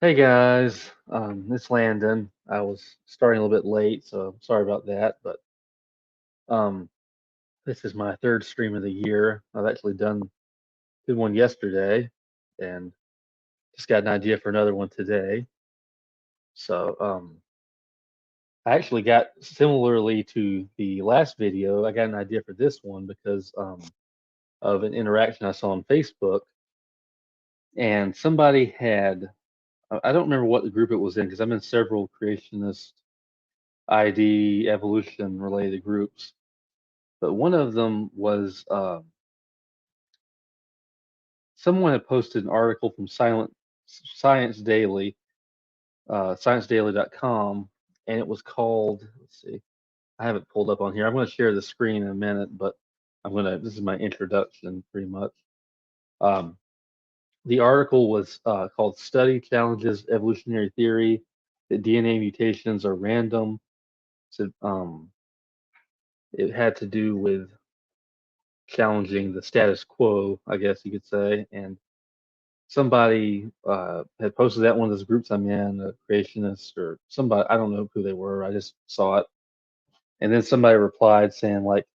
Hey guys, it's Landon. I was starting a little bit late, so sorry about that. But um, this is my third stream of the year. I've actually did one yesterday, and just got an idea for another one today. So I actually got similarly to the last video. I got an idea for this one because of an interaction I saw on Facebook, and somebody had I don't remember what the group it was in because I'm in several creationist ID evolution related groups, but one of them was someone had posted an article from Science Daily, ScienceDaily.com, and it was called. Let's see, I have it pulled up on here. I'm going to share the screen in a minute, but This is my introduction, pretty much. Um, the article was called "Study Challenges Evolutionary Theory that DNA Mutations Are Random." So it had to do with challenging the status quo, I guess you could say. And somebody had posted that one of those groups I'm in, a creationist or somebody. I don't know who they were. I just saw it, and then somebody replied saying like,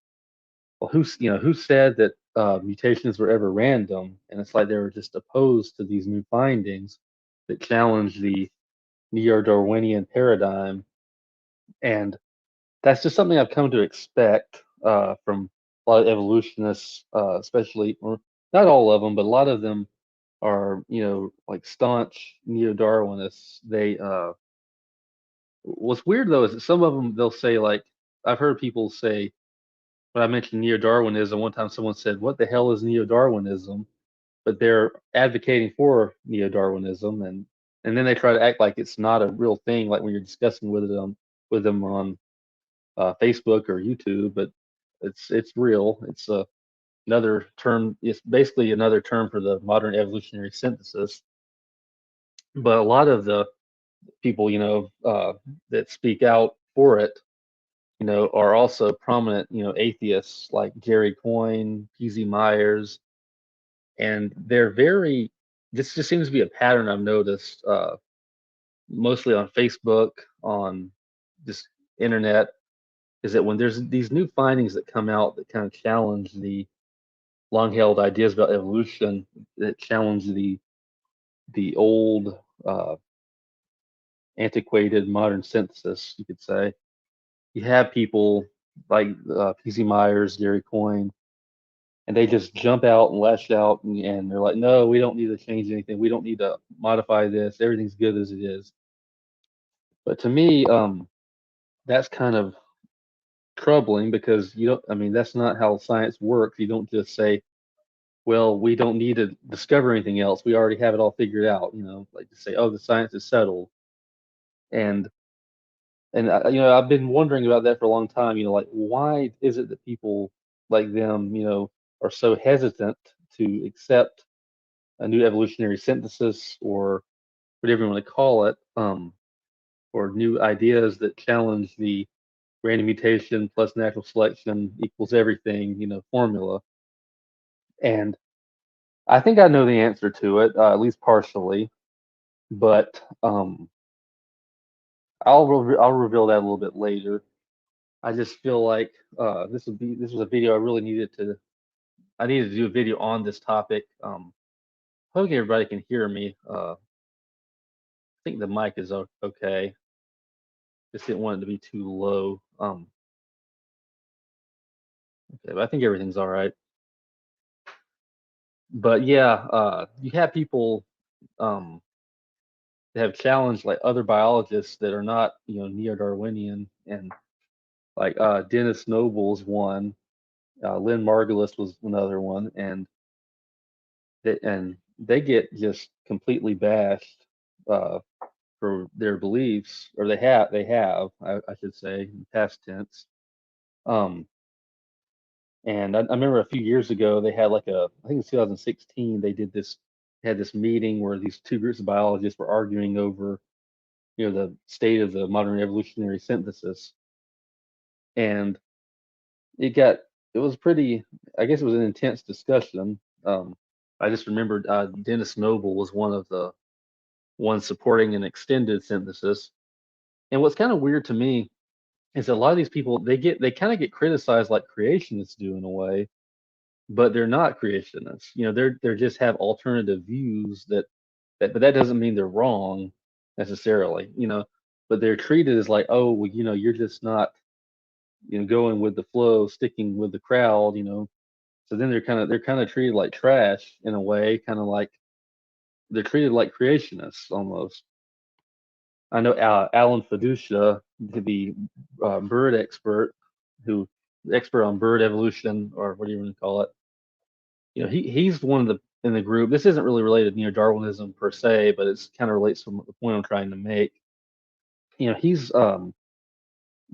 "Well, who said that mutations were ever random?" And it's like they were just opposed to these new findings that challenge the Neo-Darwinian paradigm, and that's just something I've come to expect from a lot of evolutionists, especially, or not all of them, but a lot of them are, like staunch neo-Darwinists. What's weird though is that some of them they'll say like, I've heard people say when I mentioned neo-Darwinism, one time someone said, "What the hell is neo-Darwinism?" But they're advocating for neo-Darwinism, and then they try to act like it's not a real thing, like when you're discussing with them on Facebook or YouTube, but it's real. It's another term. It's basically another term for the modern evolutionary synthesis. But a lot of the people, that speak out for it, are also prominent, atheists like Jerry Coyne, PZ Myers, and they're very. This just seems to be a pattern I've noticed, mostly on Facebook, on just internet, is that when there's these new findings that come out that kind of challenge the long-held ideas about evolution, that challenge the old, uh, antiquated modern synthesis, you could say. You have people like PC Myers, Gary Coyne, and they just jump out and lash out, and they're like, "No, we don't need to change anything. We don't need to modify this. Everything's good as it is." But to me, that's kind of troubling because you don't. I mean, that's not how science works. You don't just say, "Well, we don't need to discover anything else. We already have it all figured out." Like to say, "Oh, the science is settled." And I've been wondering about that for a long time. Like why is it that people like them, are so hesitant to accept a new evolutionary synthesis or whatever you want to call it, or new ideas that challenge the random mutation plus natural selection equals everything, formula. And I think I know the answer to it, at least partially, but I'll reveal that a little bit later. I just feel like this was a video I needed to do a video on this topic. Hopefully everybody can hear me. I think the mic is okay. Just didn't want it to be too low. Okay, but I think everything's all right. But yeah, you have people um, that have challenged like other biologists that are not, neo-Darwinian, and like Dennis Noble's one, Lynn Margulis was another one, and they get just completely bashed uh, for their beliefs, or they have, I should say, in past tense. Um, and I remember a few years ago they had like I think it's 2016, had this meeting where these two groups of biologists were arguing over, the state of the modern evolutionary synthesis, and it got it was pretty. I guess it was an intense discussion. I just remembered Dennis Noble was one of one supporting an extended synthesis. And what's kind of weird to me is that a lot of these people they kind of get criticized like creationists do in a way, but they're not creationists. They're just have alternative views but that doesn't mean they're wrong necessarily. But they're treated as like, oh, well, you're just not, going with the flow, sticking with the crowd. So then they're kind of treated like trash in a way, kind of like they're treated like creationists almost. I know Alan Fiducia, the bird expert, who expert on bird evolution, or what do you want to call it. He's one of the in the group. This isn't really related to Neo-Darwinism per se, but it's kind of relates to the point I'm trying to make. He's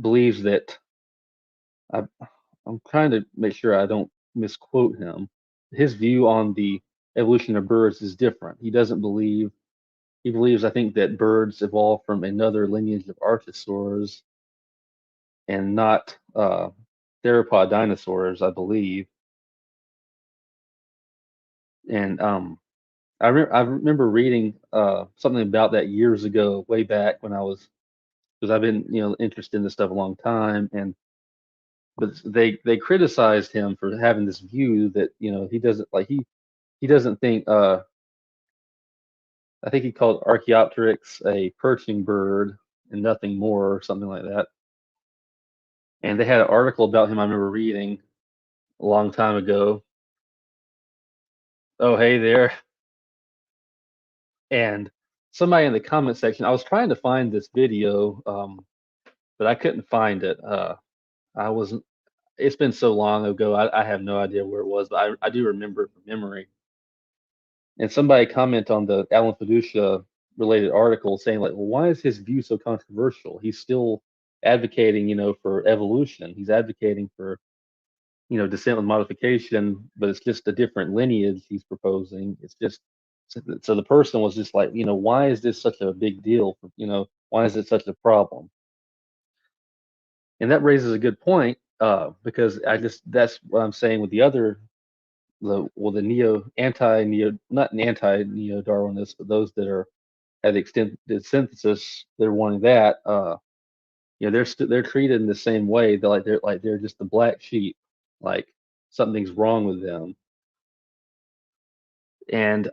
believes that I, I'm trying to make sure I don't misquote him. His view on the evolution of birds is different. He believes, I think, that birds evolved from another lineage of archosaurs and not theropod dinosaurs, I believe. And I remember reading something about that years ago, way back when I was, because I've been interested in this stuff a long time, and but they criticized him for having this view that he doesn't like he doesn't think I think he called Archaeopteryx a perching bird and nothing more or something like that. And they had an article about him I remember reading a long time ago. Oh, hey there. And somebody in the comment section, I was trying to find this video, but I couldn't find it. I wasn't, it's been so long ago, I have no idea where it was, but I do remember it from memory. And somebody comment on the Alan Fiducia related article saying like, well, why is his view so controversial? He's still advocating, for evolution. He's advocating for, descent with modification, but it's just a different lineage he's proposing. It's just so the person was just like, why is this such a big deal? Why is it such a problem? And that raises a good point because that's what I'm saying with the anti-neo, not an anti-neo-Darwinists, but those that are at the extended synthesis, they're wanting that. They're treated in the same way. They're just the black sheep, like something's wrong with them. And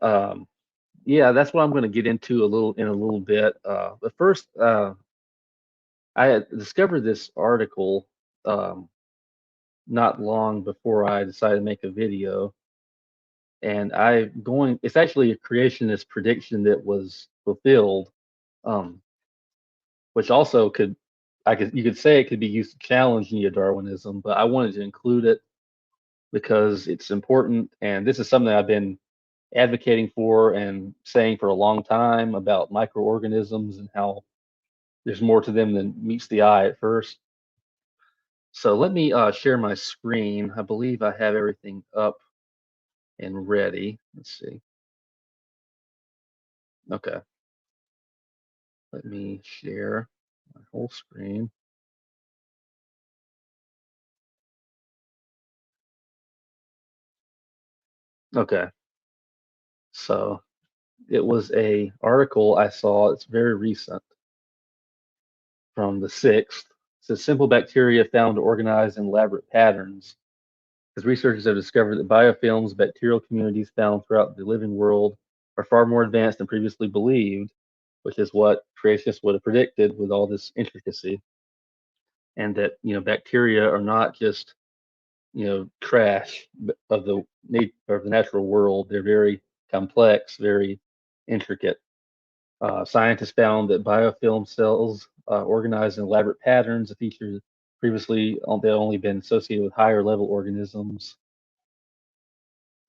yeah, that's what I'm going to get into a little bit. But first, I had discovered this article um, not long before I decided to make a video, and it's actually a creationist prediction that was fulfilled, um, which also you could say it could be used to challenge neo-Darwinism, but I wanted to include it because it's important, and this is something I've been advocating for and saying for a long time about microorganisms and how there's more to them than meets the eye at first. So let me share my screen. I believe I have everything up and ready. Let's see. Okay, let me share my whole screen. Okay, so it was a article I saw. It's very recent from the 6th. It says simple bacteria found to organize in elaborate patterns. As researchers have discovered that biofilms, bacterial communities found throughout the living world, are far more advanced than previously believed, which is what creationists would have predicted with all this intricacy. And that bacteria are not just trash of the natural world. They're very complex, very intricate. Scientists found that biofilm cells organized in elaborate patterns, a feature previously that only been associated with higher level organisms.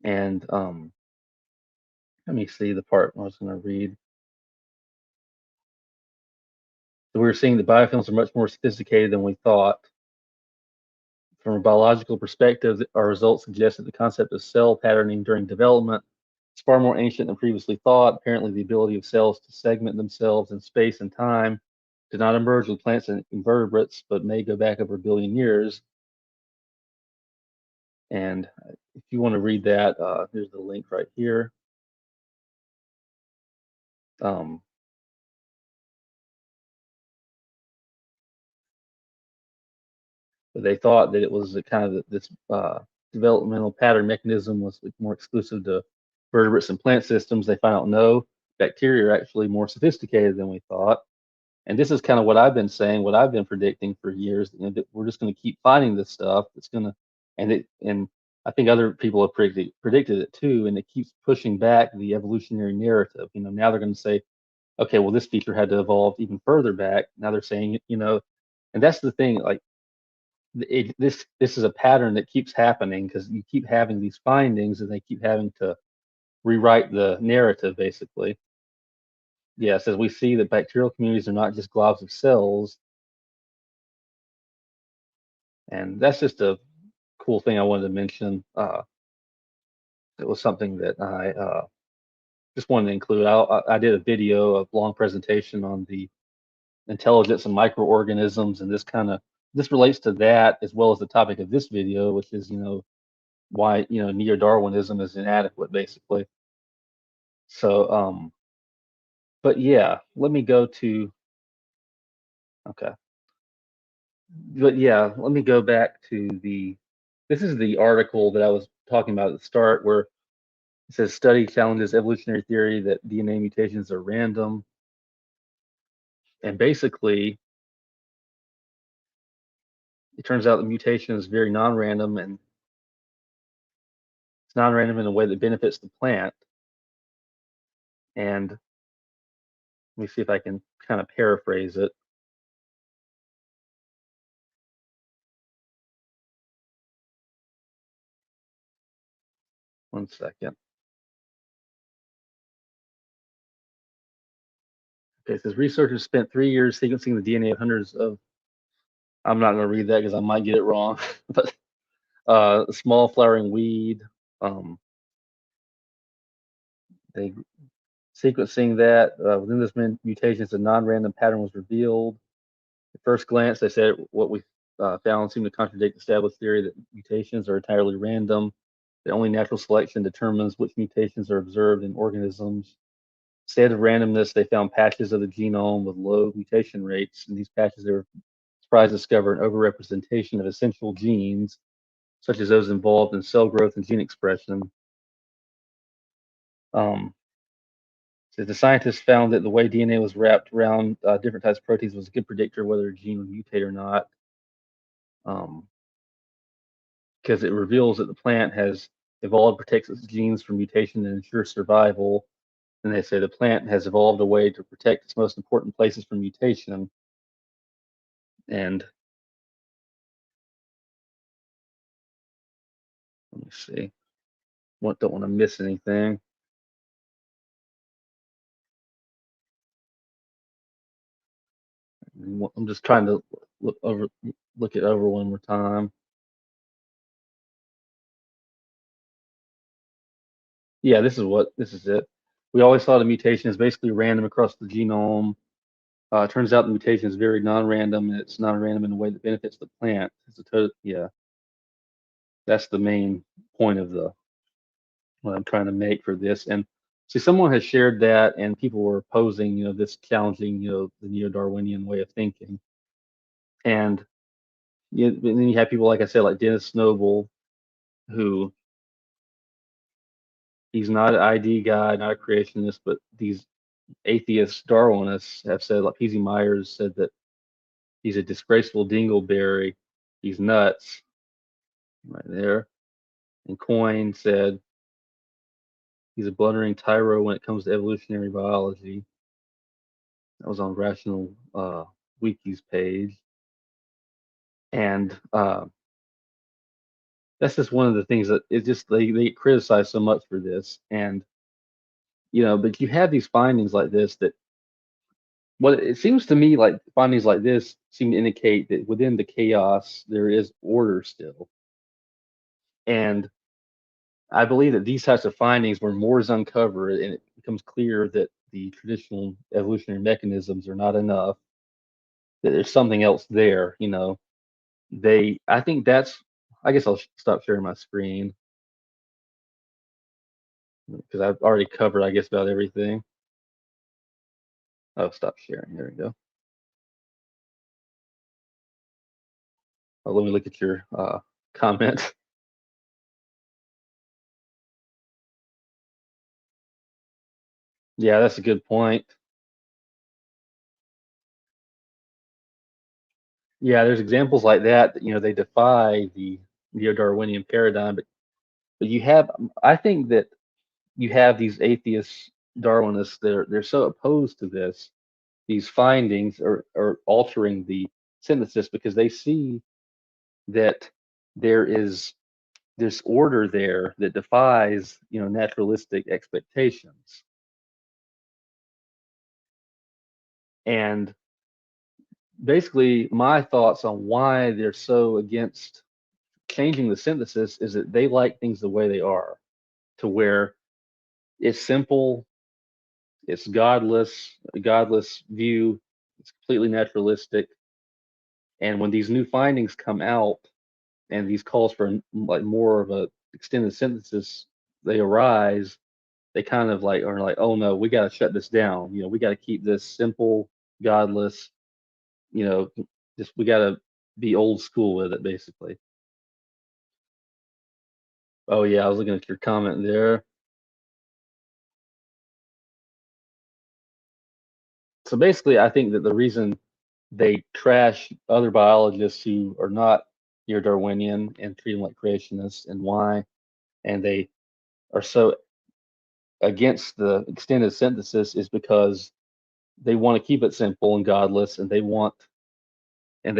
And let me see the part I was going to read. So we were seeing that biofilms are much more sophisticated than we thought. From a biological perspective, our results suggest that the concept of cell patterning during development is far more ancient than previously thought. Apparently, the ability of cells to segment themselves in space and time did not emerge with plants and invertebrates, but may go back over a billion years. And if you want to read that, here's the link right here. but they thought that it was a kind of this developmental pattern mechanism was more exclusive to vertebrates and plant systems. They found out no, bacteria are actually more sophisticated than we thought. And this is kind of what I've been saying, what I've been predicting for years, that we're just going to keep finding this stuff. It's going to, and I think other people have predicted it too, and it keeps pushing back the evolutionary narrative. Now they're going to say, okay, well, this feature had to evolve even further back. Now they're saying, and that's the thing, like this is a pattern that keeps happening because you keep having these findings and they keep having to rewrite the narrative basically. Yes, as we see that bacterial communities are not just globs of cells, and that's just a cool thing I wanted to mention. It was something that I just wanted to include. I did a video, a long presentation on the intelligence and microorganisms, and this relates to that as well as the topic of this video, which is why Neo-Darwinism is inadequate, basically. So, but yeah, let me go to okay. But yeah, let me go back to this is the article that I was talking about at the start, where it says study challenges evolutionary theory that DNA mutations are random. And basically, it turns out the mutation is very non-random, and it's non-random in a way that benefits the plant. And let me see if I can kind of paraphrase it. One second. Okay, it says researchers spent 3 years sequencing the DNA of hundreds of, I'm not going to read that because I might get it wrong, but a small flowering weed. They sequencing that within this mutations, a non-random pattern was revealed. At first glance, they said what we found seemed to contradict the established theory that mutations are entirely random. That only natural selection determines which mutations are observed in organisms. Instead of randomness, they found patches of the genome with low mutation rates. In these patches, they were surprised to discover an overrepresentation of essential genes, such as those involved in cell growth and gene expression. Um, so the scientists found that the way DNA was wrapped around different types of proteins was a good predictor whether a gene would mutate or not, because it reveals that the plant has evolved, protects its genes from mutation and ensures survival. And they say the plant has evolved a way to protect its most important places from mutation. And let me see, don't want to miss anything. I'm just trying to look it over one more time. Yeah, this is it. We always thought a mutation is basically random across the genome. Turns out the mutation is very non-random, and it's non-random in a way that benefits the plant. Yeah, that's the main point of the what I'm trying to make for this. And see, someone has shared that, and people were opposing, this challenging, the neo-Darwinian way of thinking. And, and then you have people, like I said, like Dennis Noble, who he's not an ID guy, not a creationist, but these atheist Darwinists have said, like P.Z. Myers said that he's a disgraceful dingleberry. He's nuts, right there. And Coyne said he's a blundering tyro when it comes to evolutionary biology. That was on Rational Wiki's page. And that's just one of the things that it just they criticize so much for this. And but you have these findings like this that what it seems to me like findings like this seem to indicate that within the chaos there is order still. And I believe that these types of findings, where more is uncovered and it becomes clear that the traditional evolutionary mechanisms are not enough, that there's something else there, I think that's, I guess I'll stop sharing my screen because I've already covered, I guess, about everything. Oh, stop sharing. There we go. let me look at your comment. Yeah, that's a good point. Yeah, there's examples like that that they defy the neo-Darwinian paradigm, but you have I think that you have these atheist Darwinists. They're so opposed to this. These findings are altering the synthesis because they see that there is this order there that defies naturalistic expectations. And basically, my thoughts on why they're so against changing the synthesis is that they like things the way they are, to where it's simple, it's godless, a godless view, it's completely naturalistic. And when these new findings come out and these calls for like more of a extended synthesis, they arise, they kind of like are like, oh no, we got to shut this down. We got to keep this simple, godless. You know, just we got to be old school with it, basically. Oh yeah, I was looking at your comment there. So basically, I think that the reason they trash other biologists who are not near Darwinian and treat them like creationists, and why, and they are so against the extended synthesis is because they want to keep it simple and godless, and they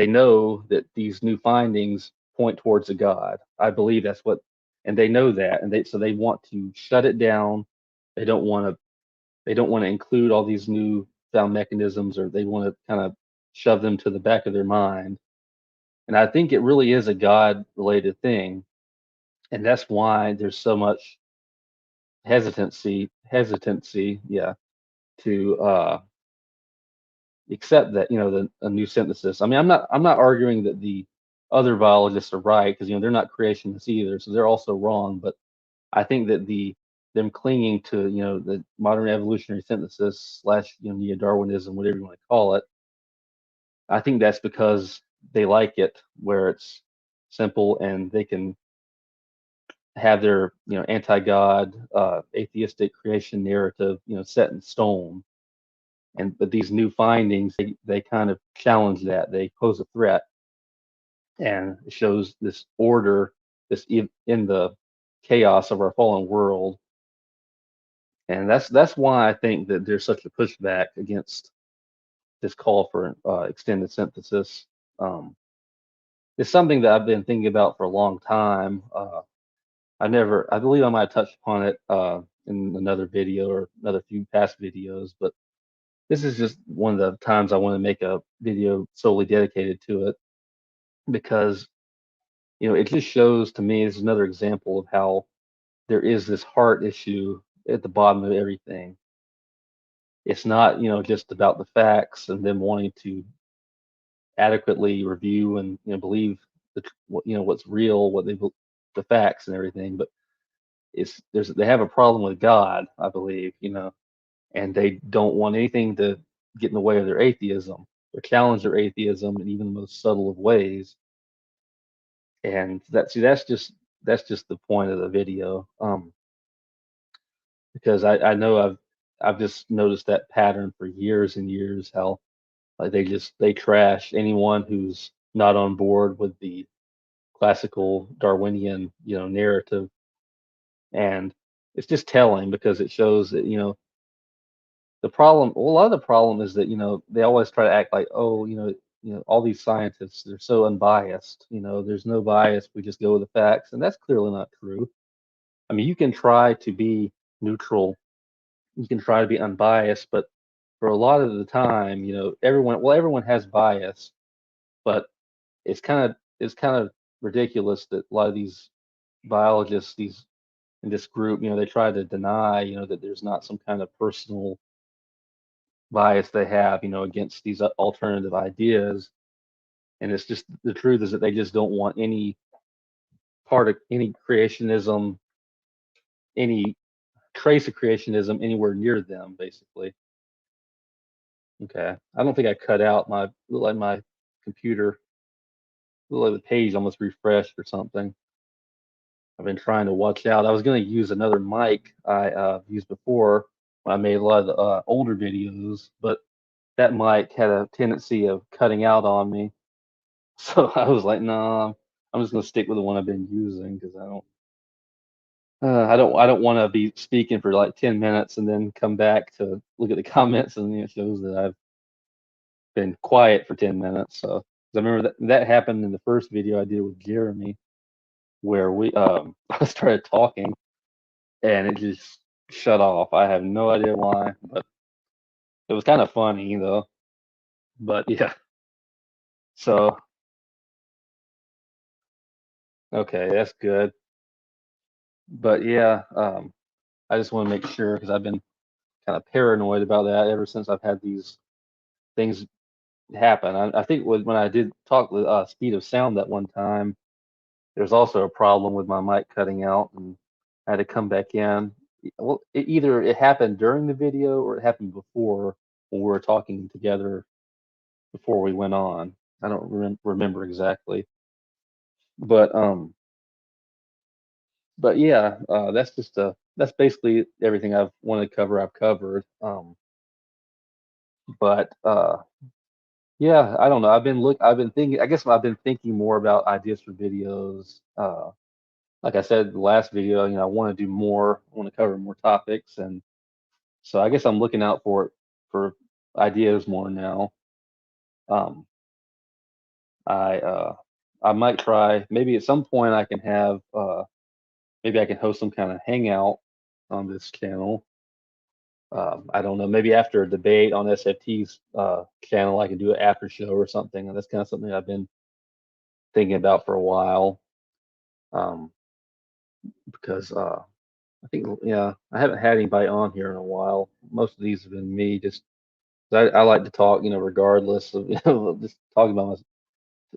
know that these new findings point towards a God. I believe that's what, and they know that, and they want to shut it down. They don't want to they don't want to include all these new found mechanisms, or they want to kind of shove them to the back of their mind. And I think it really is a God related thing, and that's why there's so much hesitancy, yeah, to accept that the a new synthesis. I mean, I'm not arguing that the other biologists are right, because they're not creationists either, so they're also wrong. But I think that them clinging to the modern evolutionary synthesis slash neo-Darwinism, whatever you want to call it, I think that's because they like it where it's simple and they can have their anti-God, atheistic creation narrative set in stone. And but these new findings, they kind of challenge that. They pose a threat, and it shows this order, in the chaos of our fallen world. And that's why I think that there's such a pushback against this call for extended synthesis. Um, it's something that I've been thinking about for a long time. I believe I might have touched upon it in another video or another few past videos, but this is just one of the times I want to make a video solely dedicated to it, because it just shows to me, is another example of how there is this heart issue at the bottom of everything. It's not just about the facts and them wanting to adequately review and believe what's real, the facts and everything, but they have a problem with God, I believe, and they don't want anything to get in the way of their atheism or challenge their atheism in even the most subtle of ways. And that's just the point of the video. Because I know I've just noticed that pattern for years and years, how like they trash anyone who's not on board with the classical Darwinian narrative. And it's just telling, because it shows that the problem, well, a lot of the problem is that they always try to act like, oh, all these scientists, they're so unbiased, there's no bias, we just go with the facts, and that's clearly not true. I mean, you can try to be neutral, you can try to be unbiased, but for a lot of the time, everyone has bias. But it's kind of ridiculous that a lot of these biologists, these in this group, they try to deny, that there's not some kind of personal bias they have, against these alternative ideas. And it's just, the truth is that they just don't want any part of any creationism, any trace of creationism anywhere near them, basically. Okay. I don't think I cut out my computer. like the page almost refreshed or something. I've been trying to watch out. I was going to use another mic I used before when I made a lot of the older videos, but that mic had a tendency of cutting out on me. So I was like, nah, I'm just going to stick with the one I've been using because I don't want to be speaking for like 10 minutes and then come back to look at the comments and it shows that I've been quiet for 10 minutes. So 'cause I remember that happened in the first video I did with Jeremy where we I started talking and it just shut off. I have no idea why, but it was kind of funny though. But yeah, so okay, that's good. But yeah, I just want to make sure because I've been kind of paranoid about that ever since I've had these things happen. I think when I did talk with speed of sound that one time, there's also a problem with my mic cutting out, and I had to come back in. Well, either it happened during the video or it happened before when we were talking together before we went on. I don't remember exactly, but yeah, that's basically everything I've wanted to cover. I've covered. But yeah, I don't know. I've been thinking. I guess I've been thinking more about ideas for videos. Like I said, the last video, I want to do more. I want to cover more topics, and so I guess I'm looking out for ideas more now. Um, I I might try maybe at some point I can have maybe I can host some kind of hangout on this channel. I don't know, maybe after a debate on SFT's channel, I can do an after show or something. And that's kind of something I've been thinking about for a while. Um, because I think, yeah, I haven't had anybody on here in a while. Most of these have been me. Just I like to talk, regardless of just talking about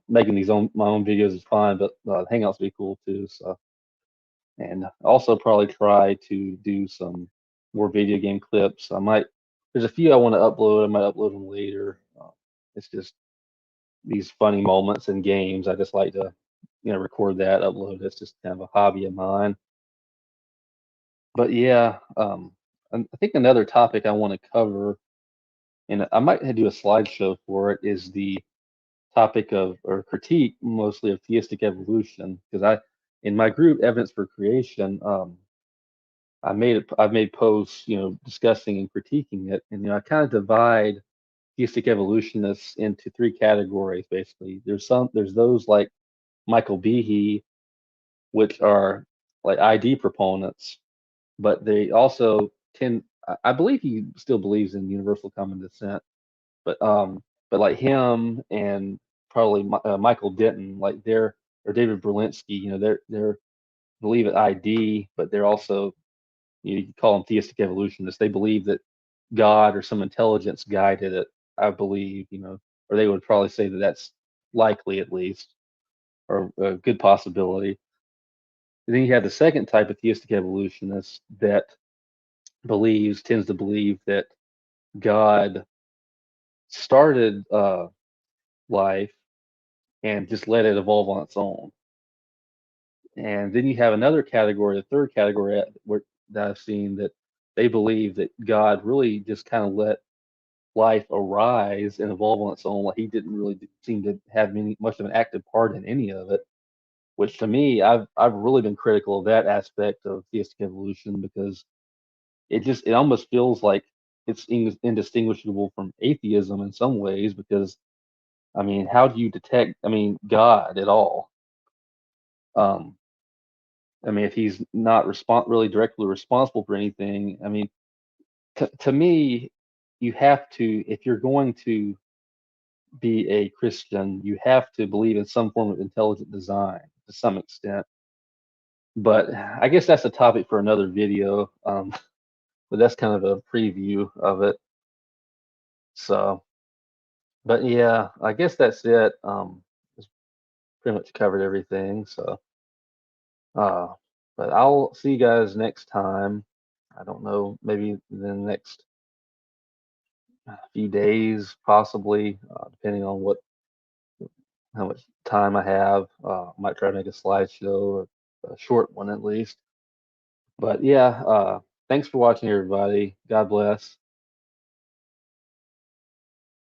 making my own videos is fine, but Hangouts be cool too. So, and also probably try to do some more video game clips. I might. There's a few I want to upload. I might upload them later. It's just these funny moments in games. I just like to, record that, upload. It's just kind of a hobby of mine. But yeah, and I think another topic I want to cover, and I might do a slideshow for it, is the topic of or critique mostly of theistic evolution. Because in my group, Evidence for Creation, I've made posts, discussing and critiquing it, and I kind of divide theistic evolutionists into three categories basically. There's those like Michael Behe, which are like ID proponents, but they also tend. I believe he still believes in universal common descent, but like him and probably Michael Denton, like they're or David Berlinski, they're believe in ID, but they're also you could call them theistic evolutionists. They believe that God or some intelligence guided it. I believe, or they would probably say that that's likely at least, or a good possibility. And then you have the second type of theistic evolutionist that tends to believe that God started life and just let it evolve on its own. And then you have another category, the third category that I've seen that they believe that God really just kind of let life arise and evolve on its own. Like he didn't really seem to have much of an active part in any of it. Which to me, I've really been critical of that aspect of theistic evolution because it almost feels like it's indistinguishable from atheism in some ways because I mean, how do you detect God at all? Um, I mean, if he's not really directly responsible for anything, I mean, to me, you have to if you're going to be a Christian, you have to believe in some form of intelligent design to some extent. But I guess that's a topic for another video. But that's kind of a preview of it. So, but yeah, I guess that's it. It's pretty much covered everything. So, uh, but I'll see you guys next time. I don't know, maybe in the next few days, possibly, depending on what how much time I have. Might try to make a slideshow or a short one at least. But yeah, thanks for watching, everybody. God bless.